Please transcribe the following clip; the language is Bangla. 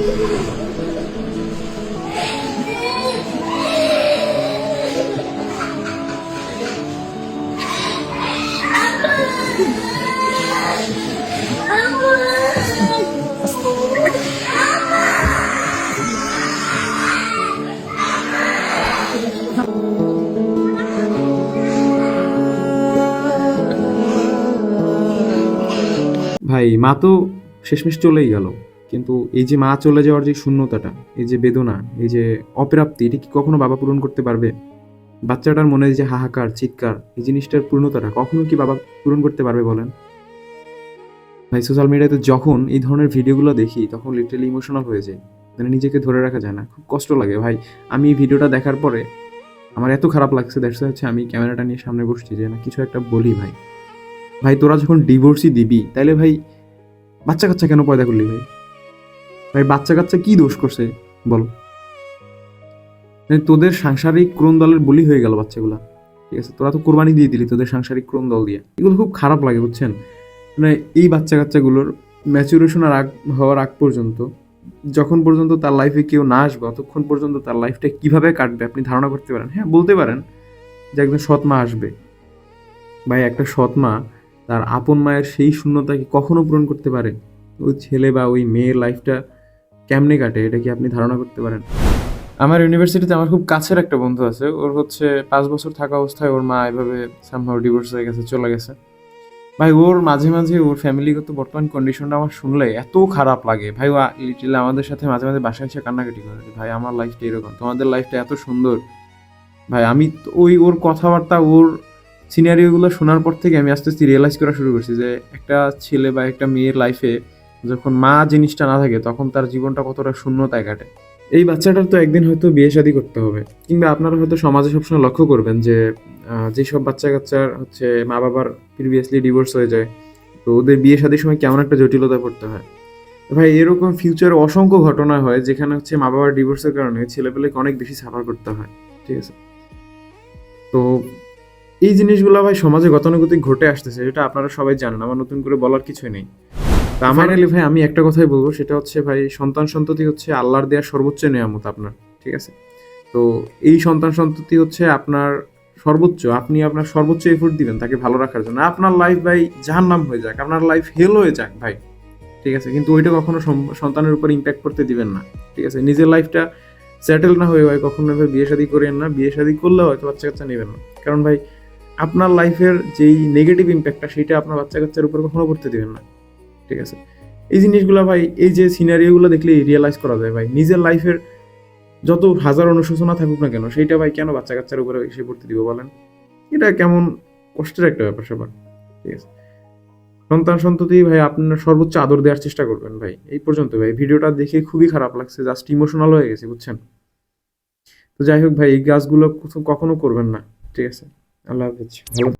ভাই মা তো শেষমেশ চলেই গেল, কিন্তু এই যে মা চলে যাওয়ার যে শূন্যতাটা, এই যে বেদনা, এই যে অপ্রাপ্তি, এটা কি কখনো বাবা পূরণ করতে পারবে? বাচ্চাটার মনে যে হাহাকার, চিৎকার, এই জিনিসটার পূর্ণতাটা কখনো কি বাবা পূরণ করতে পারবে বলেন? ভাই সোশ্যাল মিডিয়াতে যখন এই ধরনের ভিডিওগুলো দেখি তখন লিটারালি ইমোশনাল হয়ে যায়, মানে নিজেকে ধরে রাখা যায় না, খুব কষ্ট লাগে ভাই। আমি এই ভিডিওটা দেখার পরে আমার এত খারাপ লাগছে, দ্যাটস হচ্ছে আমি ক্যামেরাটা নিয়ে সামনে বসছি যে না কিছু একটা বলি। ভাই ভাই তোরা যখন ডিভোর্সই দিবি তাইলে ভাই বাচ্চা কাচ্চা কেন পয়দা করলি ভাই? ভাই বাচ্চা কাচ্চা কি দোষ করছে বল? মানে তোদের সাংসারিক ক্রোন্দলের বলি হয়ে গেল বাচ্চাগুলা, ঠিক আছে? তোরা তো কোরবানি দিয়ে দিলি তোদের সাংসারিক ক্রোন্দল দিয়ে। এগুলো খুব খারাপ লাগে বুঝছেন। মানে এই বাচ্চা কাচ্চাগুলোর ম্যাচুরেশন হওয়ার আগ পর্যন্ত, যখন পর্যন্ত তার লাইফে কেউ না আসবে, অতক্ষণ পর্যন্ত তার লাইফটা কিভাবে কাটবে আপনি ধারণা করতে পারেন? হ্যাঁ, বলতে পারেন যে একজন সৎ মা আসবে। ভাই একটা সৎ মা তার আপন মায়ের সেই শূন্যতাকে কখনো পূরণ করতে পারে? ওই ছেলে বা ওই মেয়ের লাইফটা কেমনে কাটে এটা কি আপনি ধারণা করতে পারেন? আমার ইউনিভার্সিটিতে আমার খুব কাছের একটা বন্ধু আছে, ওর হচ্ছে 5 বছর থাকা অবস্থায় ওর মা এভাবে সামহাও ডিভোর্স হয়ে গেছে, চলে গেছে। ভাই ওর মাঝে মাঝে ওর ফ্যামিলিগত বর্তমান কন্ডিশনটা আমার শুনলে এত খারাপ লাগে ভাই। ও লিটারালি আমাদের সাথে মাঝে মাঝে বাসায় এসে কান্নাকাটি করে যে, ভাই আমার লাইফটা এরকম, তোমাদের লাইফটা এত সুন্দর। ভাই আমি ওই ওর কথাবার্তা, ওর সিনারিওগুলো শোনার পর থেকে আমি আস্তে আস্তে রিয়েলাইজ করা শুরু করছি যে একটা ছেলে বা একটা মেয়ের লাইফে যখন মা জিনিসটা না থাকে তখন তার জীবনটা কতটা শূন্যতায় কাটে। এই বাচ্চাটার তো একদিন হয়তো বিয়ে শাদী করতে হবে, কিংবা আপনারা হয়তো সমাজে সবসময় লক্ষ্য করবেন যে যেসব বাচ্চা কাচ্চার হচ্ছে মা বাবার প্রিভিয়াসলি ডিভোর্স হয়ে যায়, তো ওদের বিয়ে শাদীর সময় কেমন একটা জটিলতা পড়তে হয়। ভাই এরকম ফিউচারে অসংখ্য ঘটনা হয় যেখানে হচ্ছে মা বাবার ডিভোর্সের কারণে ছেলেপেলেকে অনেক বেশি সাফার করতে হয়, ঠিক আছে? তো এই জিনিসগুলো ভাই সমাজে গতানুগতিক ঘটে আসতেছে, এটা আপনারা সবাই জানেন, আমার নতুন করে বলার কিছুই নেই। তা আমার ভাই আমি একটা কথাই বলবো, সেটা হচ্ছে ভাই সন্তান সন্ততি হচ্ছে আল্লাহর দেওয়া সর্বোচ্চ নেয়ামত আপনার, ঠিক আছে? তো এই সন্তান সন্ততি হচ্ছে আপনার সর্বোচ্চ, আপনি আপনার সর্বোচ্চ এফোর্ট দিবেন তাকে ভালো রাখার জন্য। আপনার লাইফ ভাই জাহান্নাম হয়ে যাক, আপনার লাইফ হেল হয়ে যাক ভাই, ঠিক আছে, কিন্তু ওইটা কখনো সন্তানের উপর ইম্প্যাক্ট করতে দিবেন না, ঠিক আছে? নিজের লাইফটা সেটেল না হয়ে ভাই কখনো ভাই বিয়ে শাদী করেন না। বিয়ে শাদী করলে হয়তো বাচ্চা কাচ্চা নেবেন না, কারণ ভাই আপনার লাইফের যেই নেগেটিভ ইম্প্যাক্টটা সেটা আপনার বাচ্চা কাচ্চার উপর কখনো করতে দিবেন না, ঠিক আছে? এই জিনিসগুলো ভাই, এই যে সিনারিওগুলো দেখলে রিয়েলাইজ করা যায় ভাই, নিজের লাইফের যত হাজার অনুশোচনা থাকুক না কেন সেইটা ভাই কেন বাচ্চা কাচ্চার উপরে এসে পড়তে দিব বলেন? এটা কেমন কষ্টের একটা ব্যাপার স্যাপার, ঠিক আছে? সন্তান সন্ততি ভাই আপনার সর্বোচ্চ আদর দেওয়ার চেষ্টা করবেন ভাই। এই পর্যন্ত ভাই, ভিডিওটা দেখে খুবই খারাপ লাগছে, জাস্ট ইমোশনাল হয়ে গেছে বুঝছেন। তো যাই হোক ভাই, এই কাজগুলো কখনো করবেন না, ঠিক আছে? আল্লাহ হাফেজ, ভালো